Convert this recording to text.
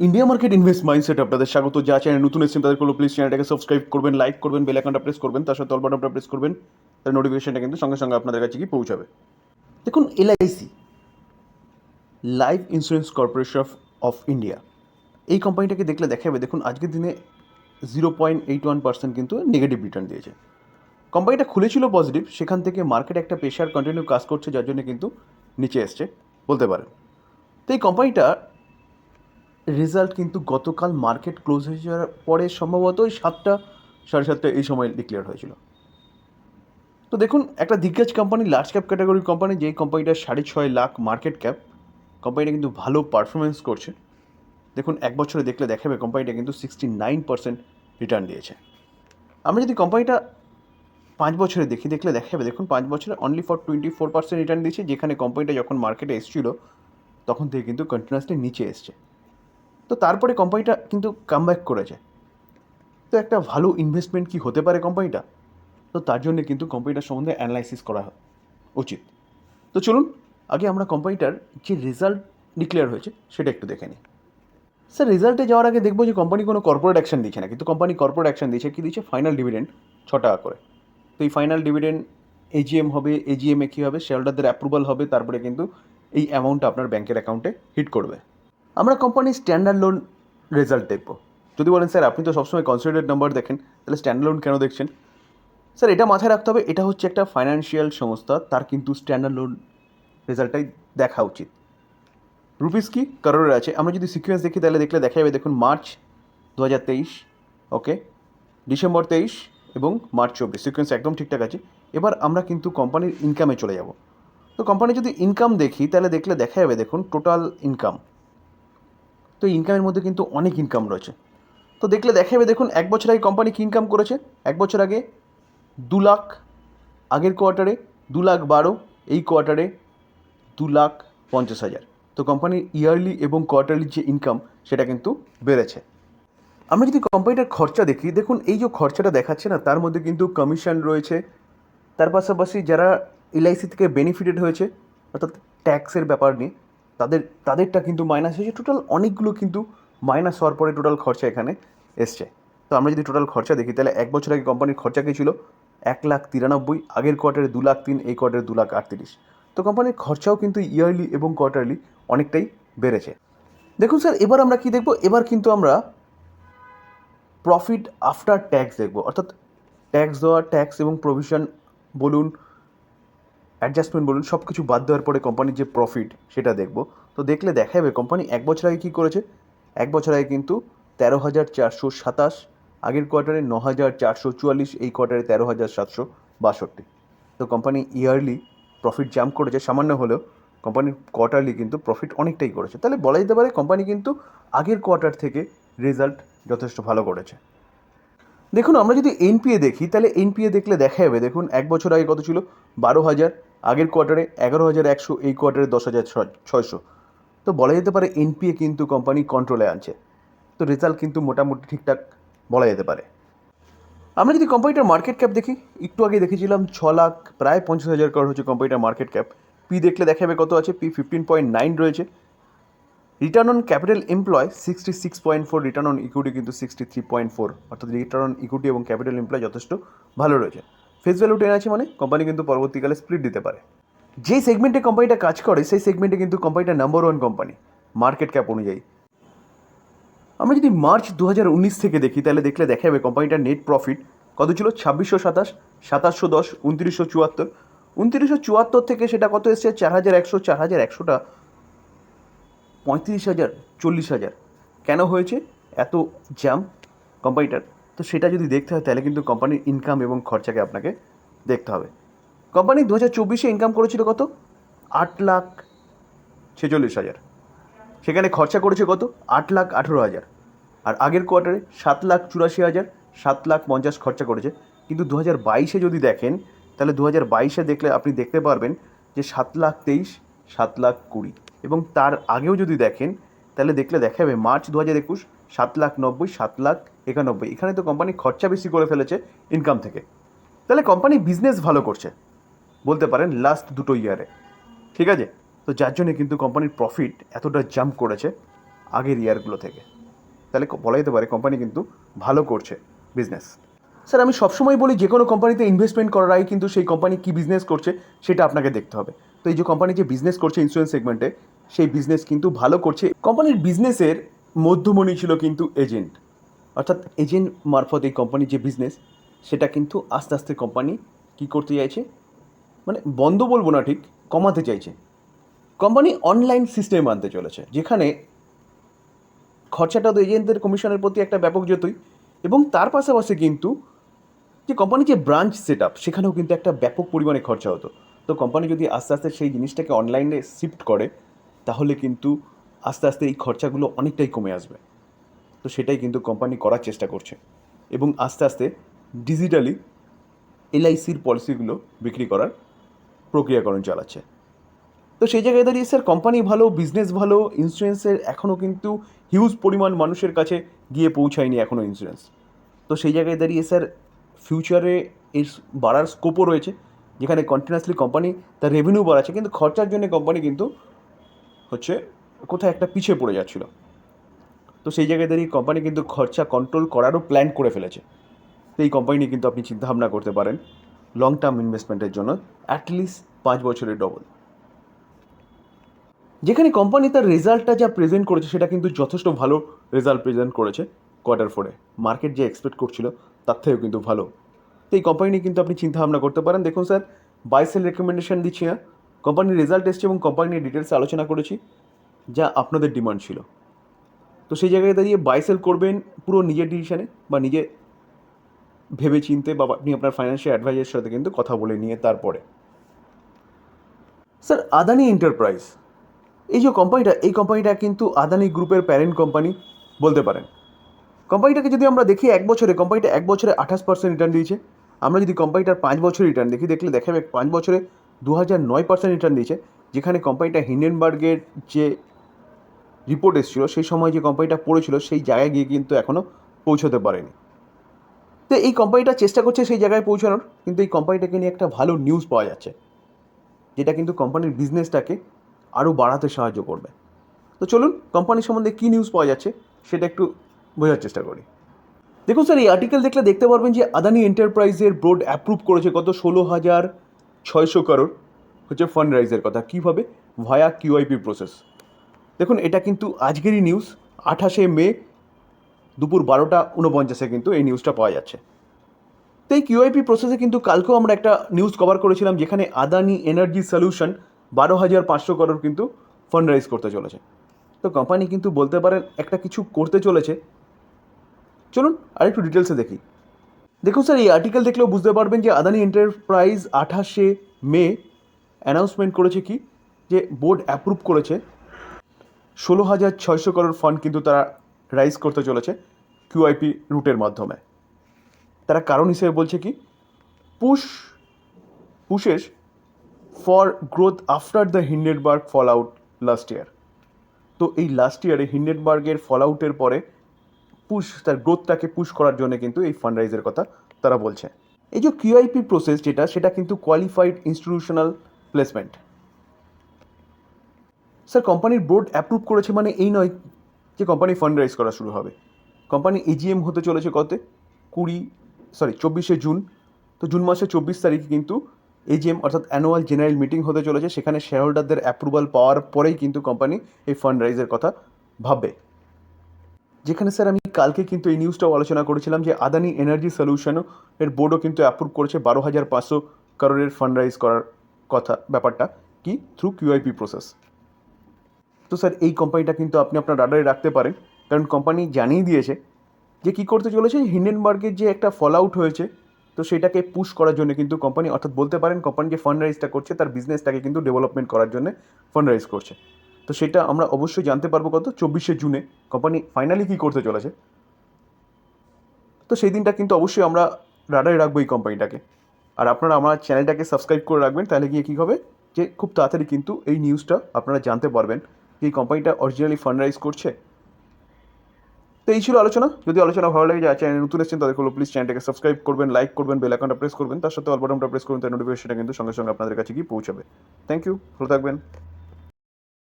India market invest mindset আপনাদের স্বাগত। যা চ্যানেল নতুন এসেছেন তাদের কোনো প্লিজ চ্যানেলটাকে সাবস্ক্রাইব করবেন, লাইক করবেন, বেল আইকনটা প্রেস করবেন, তার সাথে অল বাটনটা প্রেস করবেন, তার নোটিফিকেশনটা কিন্তু সঙ্গে সঙ্গে আপনাদের কাছে কি পৌঁছাবে। দেখুন, LIC, life insurance corporation of India, এই কোম্পানিটাকে দেখলে দেখা যাবে দেখুন আজকের দিনে 0.81% কিন্তু নেগেটিভ রিটার্ন দিয়েছে। কোম্পানিটা খুলেছিল পজিটিভ, সেখান থেকে মার্কেট একটা প্রেশার কন্টিনিউ কাজ করছে, যার জন্য কিন্তু নিচে এসছে বলতে পারেন। তো এই কোম্পানিটা রেজাল্ট কিন্তু গতকাল মার্কেট ক্লোজ হয়ে যাওয়ার পরে সম্ভবত ওই 7টা, 7:30 এই সময় ডিক্লেয়ার হয়েছিল। তো দেখুন, একটা দিগ্গজ কোম্পানি, লার্জ ক্যাপ ক্যাটাগরির কোম্পানি, যেই কোম্পানিটার 6.5 লাখ মার্কেট ক্যাপ, কোম্পানিটা কিন্তু ভালো পারফরমেন্স করছে। দেখুন, এক বছরে দেখলে দেখাবে কোম্পানিটা কিন্তু 69% রিটার্ন দিয়েছে। আমরা যদি কোম্পানিটা 5 বছরে দেখলে দেখাবে দেখুন 5 বছরে অনলি ফর 24% রিটার্ন দিয়েছে, যেখানে কোম্পানিটা যখন মার্কেটে এসেছিলো তখন থেকে কিন্তু কন্টিনিউয়াসলি নিচে এসছে। তো তারপরে কোম্পানিটা কিন্তু কামব্যাক করেছে। তো একটা ভালো ইনভেস্টমেন্ট কি হতে পারে কোম্পানিটা? তো তার জন্য কিন্তু কোম্পানিটার সম্বন্ধে অ্যানালাইসিস করা উচিত। তো চলুন আগে আমরা কোম্পানিটার যে রেজাল্ট ডিক্লেয়ার হয়েছে সেটা একটু দেখে নিই। স্যার, রেজাল্টে যাওয়ার আগে দেখবো যে কোম্পানি কোনো কর্পোরেট অ্যাকশন দিচ্ছে না, কিন্তু কোম্পানি কর্পোরেট অ্যাকশন দিচ্ছে। কী দিচ্ছে? ফাইনাল ডিভিডেন্ড 6 টাকা করে। তো এই ফাইনাল ডিভিডেন্ড এজিএম হবে, এজিএমে কী হবে, শেয়ার হোল্ডারদের অ্যাপ্রুভাল হবে, তারপরে কিন্তু এই অ্যামাউন্টটা আপনার ব্যাংকের অ্যাকাউন্টে হিট করবে। আমরা কোম্পানির স্ট্যান্ডার্ড লোন রেজাল্ট দেখব। যদি বলেন স্যার আপনি তো সবসময় কনসিডারেড নাম্বার দেখেন, তাহলে স্ট্যান্ডার্ড লোন কেন দেখছেন? স্যার, এটা মাথায় রাখতে হবে, এটা হচ্ছে একটা ফাইন্যান্সিয়াল সংস্থা, তার কিন্তু স্ট্যান্ডার্ড লোন রেজাল্টটাই দেখা উচিত। রুপিস কি কারোর আছে, আমরা যদি সিকোয়েন্স দেখি তাহলে দেখলে দেখা যাবে দেখুন মার্চ 2023, ওকে, ডিসেম্বর 23 এবং মার্চ 24, সিকোয়েন্স একদম ঠিকঠাক আছে। এবার আমরা কিন্তু কোম্পানির ইনকামে চলে যাব। তো কোম্পানির যদি ইনকাম দেখি তাহলে দেখলে দেখা যাবে দেখুন টোটাল ইনকাম। তো ইনকামের মধ্যে কিন্তু অনেক ইনকাম রয়েছে। তো দেখলে দেখা যাবে দেখুন এক বছর আগে কোম্পানি কী ইনকাম করেছে। এক বছর আগে 2 লাখ, আগের কোয়ার্টারে 2,12,000, এই কোয়ার্টারে 2,50,000। তো কোম্পানির ইয়ারলি এবং কোয়ার্টারলি যে ইনকাম সেটা কিন্তু বেড়েছে। আমরা যদি কোম্পানিটার খরচা দেখি, দেখুন এই যে খরচাটা দেখাচ্ছে না, তার মধ্যে কিন্তু কমিশন রয়েছে, তার পাশাপাশি যারা এলআইসি থেকে বেনিফিটেড হয়েছে, অর্থাৎ ট্যাক্সের ব্যাপার নিয়ে তাদেরটা কিন্তু মাইনাস হয়েছে। টোটাল অনেকগুলো কিন্তু মাইনাস হওয়ার পরে টোটাল খরচা এখানে এসছে। তো আমরা যদি টোটাল খরচা দেখি তাহলে এক বছর আগে কোম্পানির খরচা কী ছিল? 1,93,000, আগের কোয়ার্টারে 2,03,000, এই কোয়ার্টারে 2,38,000। তো কোম্পানির খরচাও কিন্তু ইয়ারলি এবং কোয়ার্টারলি অনেকটাই বেড়েছে। দেখুন স্যার, এবার আমরা কি দেখব? এবার কিন্তু আমরা প্রফিট আফটার ট্যাক্স দেখব, অর্থাৎ ট্যাক্স দেওয়া, ট্যাক্স এবং প্রভিশন বলুন, অ্যাডজাস্টমেন্ট বলুন, সব কিছু বাদ দেওয়ার পরে কোম্পানির যে প্রফিট সেটা দেখব। তো দেখলে দেখা যাবে কোম্পানি এক বছর আগে কী করেছে। এক বছর আগে কিন্তু 13,427, আগের কোয়ার্টারে 9,444, এই কোয়ার্টারে 13,762। তো কোম্পানি ইয়ারলি প্রফিট জাম্প করেছে সামান্য হলেও, কোম্পানির কোয়ার্টারলি কিন্তু প্রফিট অনেকটাই করেছে। তাহলে বলা যেতে পারে কোম্পানি কিন্তু আগের কোয়ার্টার থেকে রেজাল্ট যথেষ্ট ভালো করেছে। দেখুন, আমরা যদি এনপিএ দেখি তাহলে এনপিএ দেখলে দেখা যাবে দেখুন এক বছর আগে কত ছিল? 12,000, আগের কোয়ার্টারে 11,100, এই কোয়ার্টারে 10,600। তো বলা যেতে পারে এনপিএ কিন্তু কোম্পানি কন্ট্রোলে আনছে। তো রেজাল্ট কিন্তু মোটামুটি ঠিকঠাক বলা যেতে পারে। আমরা যদি কোম্পানিটার মার্কেট ক্যাপ দেখি, একটু আগে দেখেছিলাম 6 লাখ, প্রায় 50,000 করোড় হচ্ছে কোম্পানিটার মার্কেট ক্যাপ। পি দেখলে দেখা যাবে কত আছে? পি 15.9 রয়েছে। Return on capital employ 66.4, return on equity কিন্তু 63.4, অর্থাৎ রিটার্ন অন ইকুইটি এবং ক্যাপিটাল এমপ্লয় যথেষ্ট ভালো রয়েছে। ফেস ভ্যালু 10 আছে, মানে কোম্পানি কিন্তু পরবর্তীকালে স্প্লিট দিতে পারে। যে সেগমেন্টে কোম্পানিটা কাজ করে সেই সেগমেন্টে কিন্তু কোম্পানিটা নাম্বার 1 কোম্পানি মার্কেট ক্যাপ অনুযায়ী। আমরা যদি মার্চ 2019 থেকে দেখি তাহলে দেখলে দেখা যাবে কোম্পানিটার নেট প্রফিট কত ছিল? 2,627, 2,710, 2,974। 2,974 থেকে সেটা কত এসছে? 4,100, 4,100টা 35,000, 40,000। কেন হয়েছে এত জ্যাম কোম্পানিটার? তো সেটা যদি দেখতে হয় তাহলে কিন্তু কোম্পানির ইনকাম এবং খরচাকে আপনাকে দেখতে হবে। কোম্পানি 2024-এ ইনকাম করেছিল কত? 8,46,000, সেখানে খরচা করেছে কত? 8,18,000। আর আগের কোয়ার্টারে 7,84,000, 7,50,000 খরচা করেছে। কিন্তু 2022-এ যদি দেখেন তাহলে 2022-এ দেখলে আপনি দেখতে পারবেন যে 7,23,000, 7,20,000, এবং তার আগেও যদি দেখেন তাহলে দেখলে দেখা যাবে মার্চ 2021 7,90,000, 7,91,000। এখানে তো কোম্পানি খরচা বেশি করে ফেলেছে ইনকাম থেকে। তাহলে কোম্পানি বিজনেস ভালো করছে বলতে পারেন লাস্ট 2 ইয়ারে, ঠিক আছে? তো যার জন্যে কিন্তু কোম্পানির প্রফিট এতটা জাম্প করেছে আগের ইয়ারগুলো থেকে। তাহলে বলা যেতে পারে কোম্পানি কিন্তু ভালো করছে বিজনেস। স্যার আমি সবসময় বলি যে কোনো কোম্পানিতে ইনভেস্টমেন্ট করার আগে কিন্তু সেই কোম্পানি কী বিজনেস করছে সেটা আপনাকে দেখতে হবে। তো এই যে কোম্পানি যে বিজনেস করছে ইন্স্যুরেন্স সেগমেন্টে, সেই বিজনেস কিন্তু ভালো করছে। কোম্পানির বিজনেসের মধ্যমণি ছিল কিন্তু এজেন্ট, অর্থাৎ এজেন্ট মারফত এই কোম্পানির যে বিজনেস সেটা কিন্তু আস্তে আস্তে কোম্পানি কী করতে চাইছে, মানে বন্ধ বলবো না, ঠিক কমাতে চাইছে। কোম্পানি অনলাইন সিস্টেম আনতে চলেছে, যেখানে খরচাটা তো এজেন্টদের কমিশনের প্রতি একটা ব্যাপক যতই, এবং তার পাশাপাশি কিন্তু যে কোম্পানির যে ব্রাঞ্চ সেট আপ সেখানেও কিন্তু একটা ব্যাপক পরিমাণে খরচা হতো। তো কোম্পানি যদি আস্তে আস্তে সেই জিনিসটাকে অনলাইনে শিফট করে, তাহলে কিন্তু আস্তে আস্তে এই খরচাগুলো অনেকটাই কমে আসবে। তো সেটাই কিন্তু কোম্পানি করার চেষ্টা করছে, এবং আস্তে আস্তে ডিজিটালি এলআইসির পলিসিগুলো বিক্রি করার প্রক্রিয়াকরণ চালাচ্ছে। তো সেই জায়গায় দাঁড়িয়ে স্যার কোম্পানি ভালো, বিজনেস ভালো, ইন্স্যুরেন্সের এখনও কিন্তু হিউজ পরিমাণ মানুষের কাছে গিয়ে পৌঁছায়নি এখনও ইন্স্যুরেন্স। তো সেই জায়গায় দাঁড়িয়ে স্যার ফিউচারে এর বাড়ার স্কোপও রয়েছে, যেখানে কন্টিনিউয়াসলি কোম্পানি তার রেভিনিউ বাড়াচ্ছে, কিন্তু খরচার জন্য কোম্পানি কিন্তু হচ্ছে কোথায় একটা পিছিয়ে পড়ে যাচ্ছিল। তো সেই জায়গায় দাঁড়িয়ে কোম্পানি কিন্তু খরচা কন্ট্রোল করারও প্ল্যান করে ফেলেছে। তো এই কোম্পানি নিয়ে কিন্তু আপনি চিন্তাভাবনা করতে পারেন লং টার্ম ইনভেস্টমেন্টের জন্য, অ্যাটলিস্ট 5 বছরের ডবল। যেখানে কোম্পানি তার রেজাল্টটা যা প্রেজেন্ট করেছে সেটা কিন্তু যথেষ্ট ভালো রেজাল্ট প্রেজেন্ট করেছে Q4। মার্কেট যে এক্সপেক্ট করছিল তার থেকেও কিন্তু ভালো। তো এই কোম্পানি নিয়ে কিন্তু আপনি চিন্তাভাবনা করতে পারেন। দেখুন স্যার, বাই সেল রেকমেন্ডেশন দিচ্ছি না, কোম্পানির রেজাল্ট এসছে এবং কোম্পানি নিয়ে ডিটেলসে আলোচনা করেছি যা আপনাদের ডিমান্ড ছিল। তো সেই জায়গায় দাঁড়িয়ে বাই সেল করবেন পুরো নিজের ডিসিশনে, বা নিজে ভেবে চিনতে, বা আপনি আপনার ফাইন্যান্সিয়াল অ্যাডভাইজারের সাথে কিন্তু কথা বলে নিয়ে তারপরে। স্যার আদানি এন্টারপ্রাইজ, এই যে কোম্পানিটা, এই কোম্পানিটা কিন্তু আদানি গ্রুপের প্যারেন্ট কোম্পানি বলতে পারেন। কোম্পানিটাকে যদি আমরা দেখি কোম্পানিটা 1 বছরে 28% রিটার্ন দিয়েছে। আমরা যদি কোম্পানিটার 5 বছরের রিটার্ন দেখলে দেখা যাবে 5 বছরে 2009% রিটার্ন দিয়েছে। যেখানে কোম্পানিটা হিন্ডেনবার্গের যে রিপোর্ট এসেছিল সেই সময় যে কোম্পানিটা পড়েছিল সেই জায়গায় গিয়ে কিন্তু এখনও পৌঁছতে পারেনি। তো এই কোম্পানিটা চেষ্টা করছে সেই জায়গায় পৌঁছানোর, কিন্তু এই কোম্পানিটাকে নিয়ে একটা ভালো নিউজ পাওয়া যাচ্ছে, যেটা কিন্তু কোম্পানির বিজনেসটাকে আরও বাড়াতে সাহায্য করবে। তো চলুন কোম্পানি সম্বন্ধে কী নিউজ পাওয়া যাচ্ছে সেটা একটু বোঝার চেষ্টা করি। দেখুন স্যার, এই আর্টিকেল দেখলে দেখতে পারবেন যে আদানি এন্টারপ্রাইজের বোর্ড অ্যাপ্রুভ করেছে কত 16,600 crore হচ্ছে ফান্ড রাইজের কথা। কীভাবে? ভায়া কিউআইপি প্রসেস। দেখুন এটা কিন্তু আজকেরই নিউজ, 28শে মে দুপুর 12:49 কিন্তু এই নিউজটা পাওয়া যাচ্ছে। তো এই কিউআইপি প্রসেসে কিন্তু কালকেও আমরা একটা নিউজ কভার করেছিলাম, যেখানে আদানি এনার্জি সলিউশন 12,500 crore কিন্তু ফান্ড রাইজ করতে চলেছে। তো কোম্পানি কিন্তু বলতে পারেন একটা কিছু করতে চলেছে। চলুন আরেকটু ডিটেলসে দেখি। দেখুন স্যার, এই আর্টিকেল দেখলেও বুঝতে পারবেন যে আদানি এন্টারপ্রাইজ 28শে মে অ্যানাউন্সমেন্ট করেছে কি, যে বোর্ড অ্যাপ্রুভ করেছে 16,600 crore ফান্ড কিন্তু তারা রাইজ করতে চলেছে কিউআইপি রুটের মাধ্যমে। তারা কারণ হিসেবে বলছে কি, pushes for growth after the Hindenburg fall out last year. তো এই লাস্ট ইয়ারে হিন্ডেনবার্গের ফল আউটের পরে তার গ্রোথটাকে পুশ করার জন্য কিন্তু এই ফান্ড রাইজের কথা তারা বলছে। এই যে কিউআইপি প্রসেস সেটা কিন্তু কোয়ালিফাইড ইনস্টিটিউশনাল প্লেসমেন্ট। স্যার কোম্পানির বোর্ড অ্যাপ্রুভ করেছে মানে এই নয় যে কোম্পানি ফান্ড রাইজ করা শুরু হবে। কোম্পানি এজিএম হতে চলেছে 24শে জুন। তো জুন মাসের 24 তারিখে কিন্তু এজিএম অর্থাৎ অ্যানুয়াল জেনারেল মিটিং হতে চলেছে। সেখানে শেয়ার হোল্ডারদের অ্যাপ্রুভাল পাওয়ার পরেই কিন্তু কোম্পানি এই ফান্ড রাইজের কথা ভাববে। যেখানে স্যার আমি কালকে কিন্তু এই নিউজটাও আলোচনা করেছিলাম যে আদানি এনার্জি সলিউশনও এর বোর্ডও কিন্তু অ্যাপ্রুভ করেছে 12,500 crore ফান্ড রাইজ করার কথা, ব্যাপারটা কি থ্রু কিউআইপি প্রসেস। তো স্যার এই কোম্পানিটা কিন্তু আপনি আপনার রাডারে রাখতে পারেন, কারণ কোম্পানি জানিয়ে দিয়েছে যে কী করতে চলেছে। হিন্ডেনবার্গের যে একটা ফল আউট হয়েছে, তো সেটাকে পুশ করার জন্য কিন্তু কোম্পানি, অর্থাৎ বলতে পারেন কোম্পানি যে ফান্ড রাইজটা করছে তার বিজনেসটাকে কিন্তু ডেভেলপমেন্ট করার জন্য ফান্ড রাইজ করছে। তো সেটা আমরা অবশ্যই জানতে পারবো 24শে জুনে কোম্পানি ফাইনালি কী করতে চলেছে। তো সেই দিনটা কিন্তু অবশ্যই আমরা রাডারে রাখবো এই কোম্পানিটাকে। আর আপনারা আমার চ্যানেলটাকে সাবস্ক্রাইব করে রাখবেন, তাহলে গিয়ে কী হবে যে খুব তাড়াতাড়ি কিন্তু এই নিউজটা আপনারা জানতে পারবেন যে এই কোম্পানিটা অরিজিনালি ফান্ড রাইজ করছে। তো এই ছিল আলোচনা। যদি আলোচনা ভালো লাগে, যারা চ্যানেল নতুন এসেছেন তাদের প্লিজ চ্যানেলটাকে সাবস্ক্রাইব করবেন, লাইক করবেন, বেল আইকনটা প্রেস করবেন, তার সাথে অল বাটনটা প্রেস করবেন, তার নোটিফিকেশনটা কিন্তু সঙ্গে সঙ্গে আপনাদের কাছে গিয়ে পৌঁছাবে। থ্যাংক ইউ, ভালো থাকবেন।